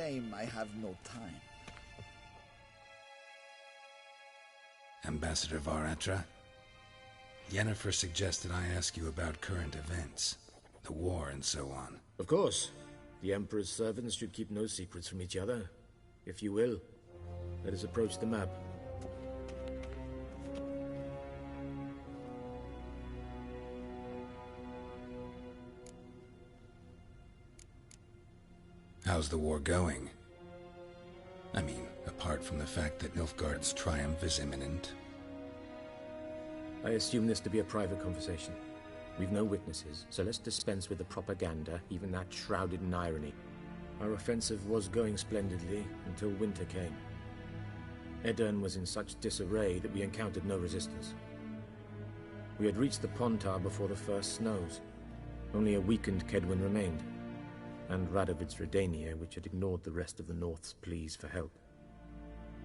shame I have no time. Ambassador Varatra? Yennefer suggested I ask you about current events, the war and so on. Of course. The Emperor's servants should keep no secrets from each other. If you will, let us approach the map. How's the war going? I mean, apart from the fact that Nilfgaard's triumph is imminent. I assume this to be a private conversation. We've no witnesses, so let's dispense with the propaganda, even that shrouded in irony. Our offensive was going splendidly until winter came. Edirn was in such disarray that we encountered no resistance. We had reached the Pontar before the first snows. Only a weakened Kedwin remained, and Radovid's Redania, which had ignored the rest of the North's pleas for help.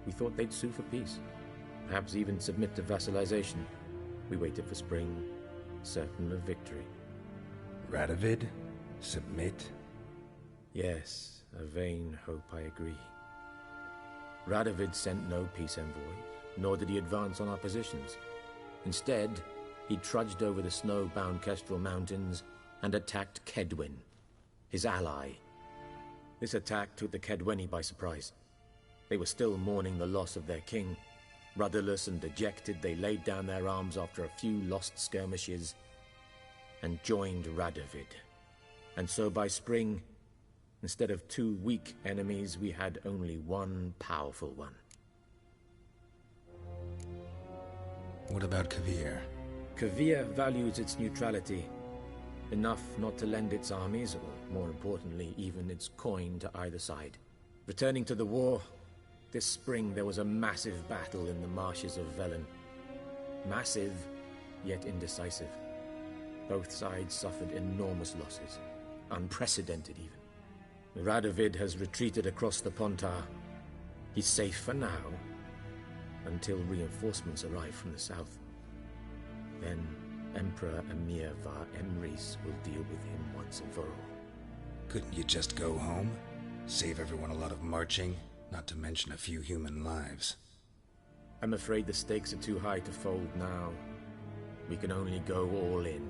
We thought they'd sue for peace, perhaps even submit to vassalization. We waited for spring, certain of victory. Radovid? Submit? Yes, a vain hope, I agree. Radovid sent no peace envoys, nor did he advance on our positions. Instead, he trudged over the snow-bound Kestrel Mountains and attacked Kedwin, his ally. This attack took the Kedweni by surprise. They were still mourning the loss of their king. Rudderless and dejected, they laid down their arms after a few lost skirmishes and joined Radovid. And so by spring, instead of 2 weak enemies, we had only one powerful one. What about Kavir? Kavir values its neutrality, enough not to lend its armies, or more importantly, even its coin to either side. Returning to the war, this spring there was a massive battle in the marshes of Velen. Massive, yet indecisive. Both sides suffered enormous losses, unprecedented even. Radovid has retreated across the Pontar. He's safe for now, until reinforcements arrive from the south. Then Emperor Emir Var Emrys will deal with him once and for all. Couldn't you just go home? Save everyone a lot of marching, not to mention a few human lives. I'm afraid the stakes are too high to fold now. We can only go all in.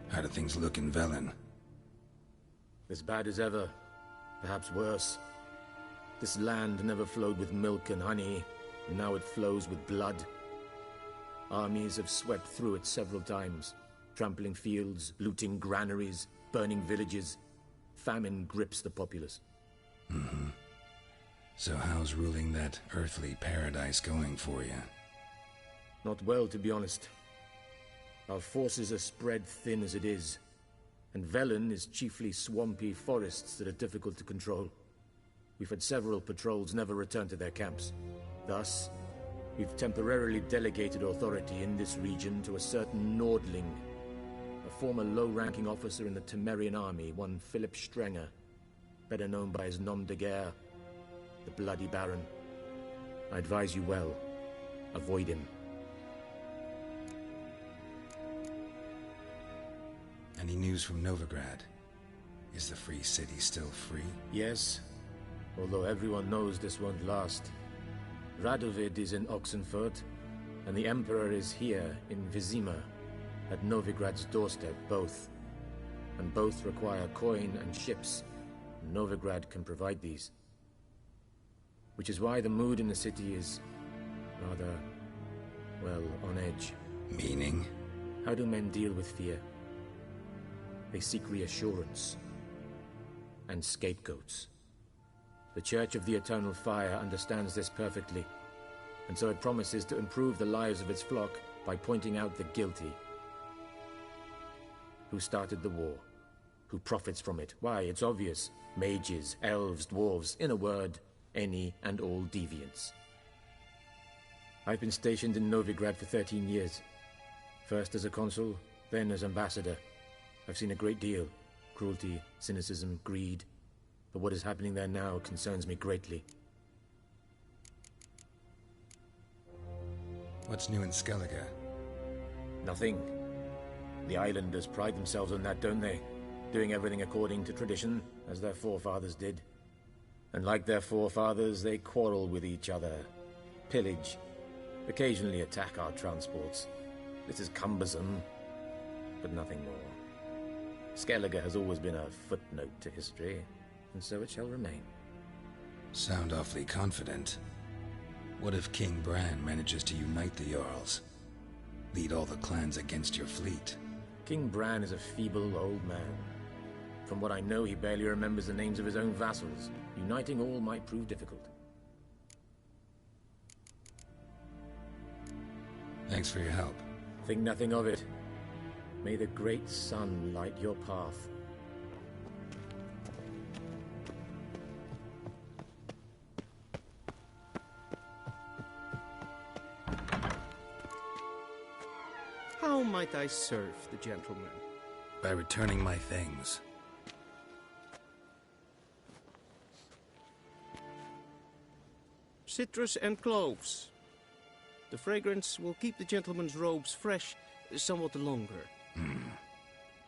How do things look in Velen? As bad as ever, perhaps worse. This land never flowed with milk and honey, and now it flows with blood. Armies have swept through it several times, trampling fields, looting granaries, burning villages. Famine grips the populace. So how's ruling that earthly paradise going for you? Not well, to be honest. Our forces are spread thin as it is, and Velen is chiefly swampy forests that are difficult to control. We've had several patrols never return to their camps. Thus, we've temporarily delegated authority in this region to a certain Nordling, a former low-ranking officer in the Temerian army, one Philip Strenger, better known by his nom de guerre, the Bloody Baron. I advise you well. Avoid him. Any news from Novigrad? Is the free city still free? Yes, although everyone knows this won't last. Radovid is in Oxenfurt, and the Emperor is here in Vizima, at Novigrad's doorstep, both. And both require coin and ships. Novigrad can provide these. Which is why the mood in the city is rather, well, on edge. Meaning? How do men deal with fear? They seek reassurance and scapegoats. The Church of the Eternal Fire understands this perfectly, and so it promises to improve the lives of its flock by pointing out the guilty. Who started the war? Who profits from it? Why, it's obvious. Mages, elves, dwarves, in a word, any and all deviants. I've been stationed in Novigrad for 13 years. First as a consul, then as ambassador. I've seen a great deal. Cruelty, cynicism, greed. But what is happening there now concerns me greatly. What's new in Skellige? Nothing. The islanders pride themselves on that, don't they? Doing everything according to tradition, as their forefathers did. And like their forefathers, they quarrel with each other, pillage, occasionally attack our transports. This is cumbersome, but nothing more. Skellige has always been a footnote to history, and so it shall remain. Sound awfully confident. What if King Bran manages to unite the Jarls? Lead all the clans against your fleet? King Bran is a feeble old man. From what I know, he barely remembers the names of his own vassals. Uniting all might prove difficult. Thanks for your help. Think nothing of it. May the great sun light your path. How might I serve the gentleman? By returning my things. Citrus and cloves. The fragrance will keep the gentleman's robes fresh somewhat longer.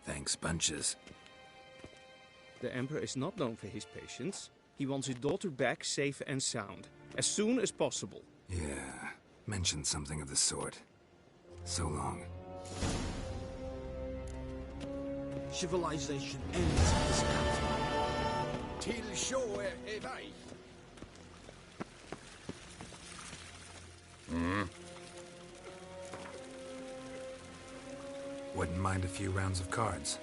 Thanks, bunches. The Emperor is not known for his patience. He wants his daughter back safe and sound, as soon as possible. Yeah, mentioned something of the sort. So long. Civilization ends at this campfire. Till shore evade. Wouldn't mind a few rounds of cards.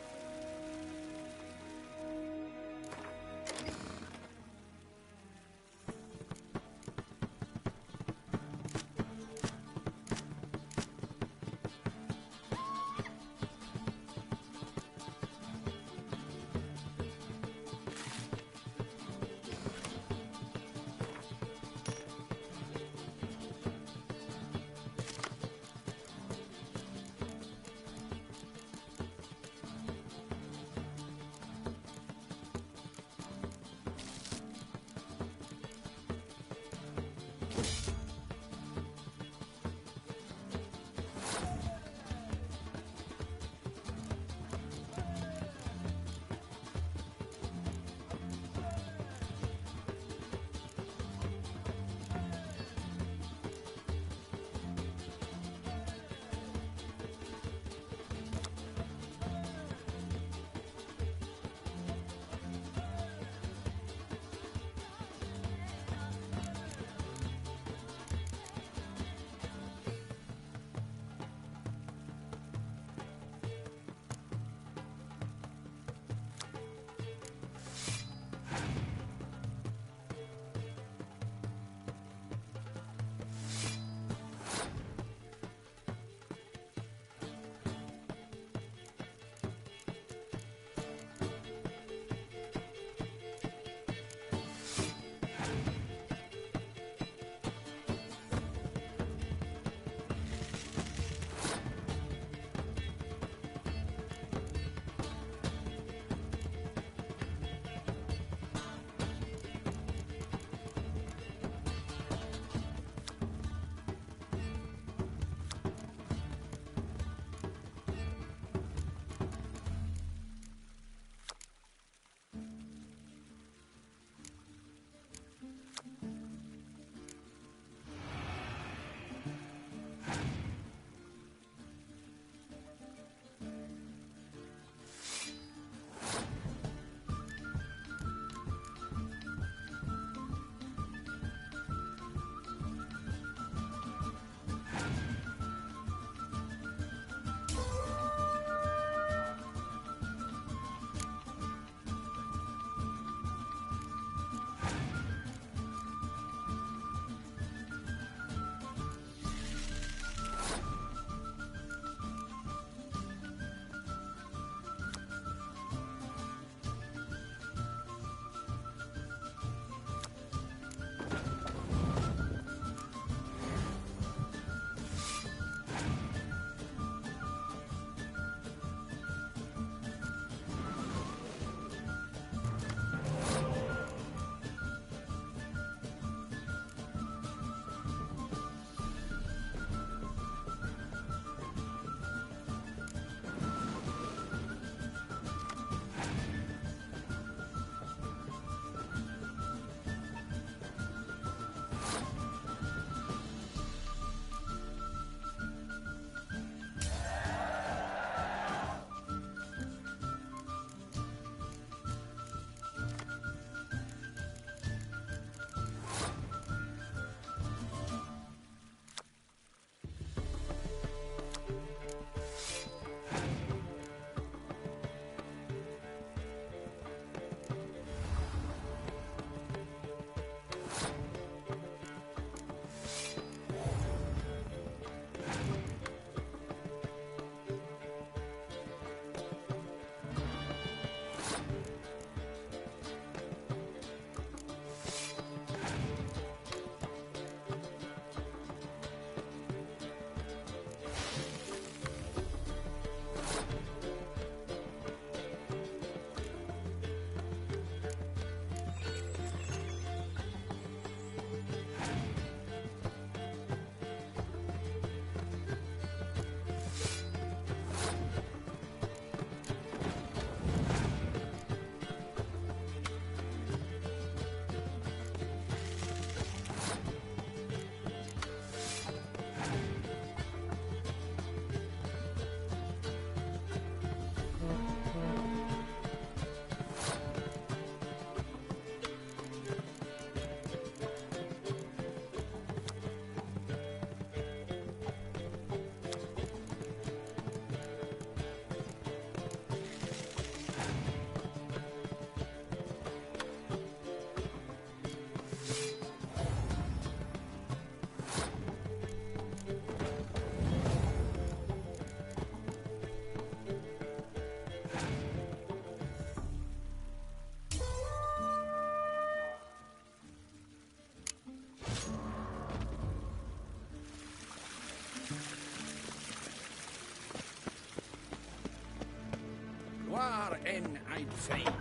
en I'd fain.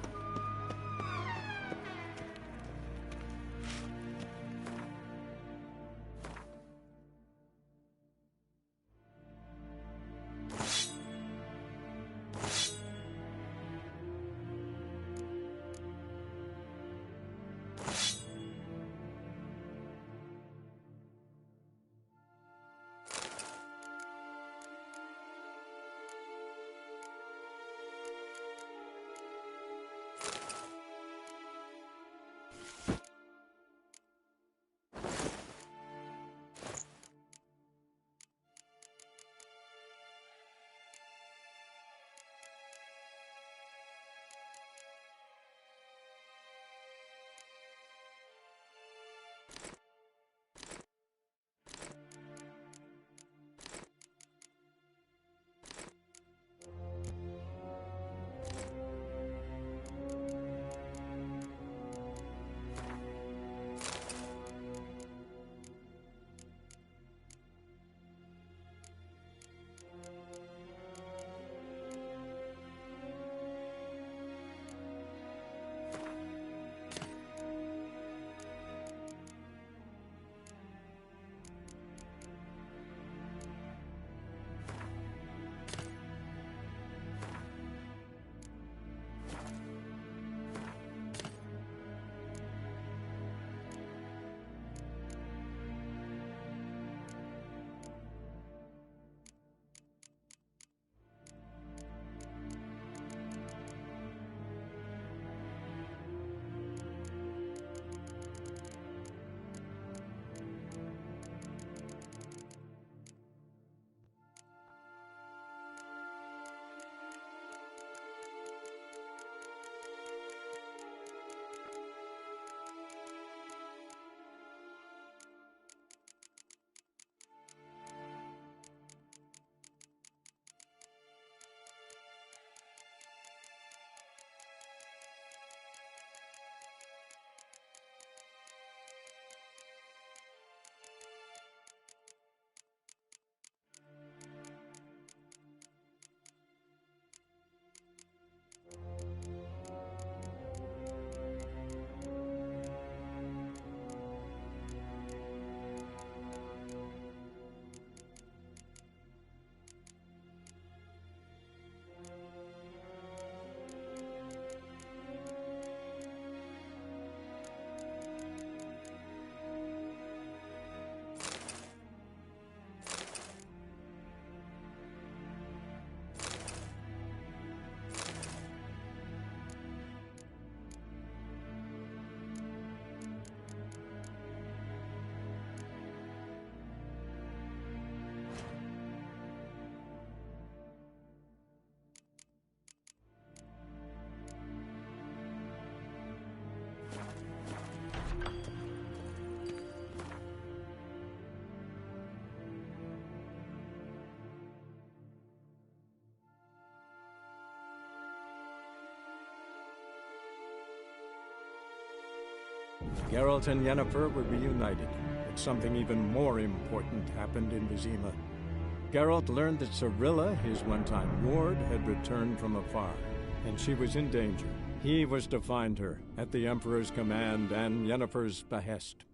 Geralt and Yennefer were reunited, but something even more important happened in Vizima. Geralt learned that Cirilla, his one-time ward, had returned from afar, and she was in danger. He was to find her, at the Emperor's command and Yennefer's behest.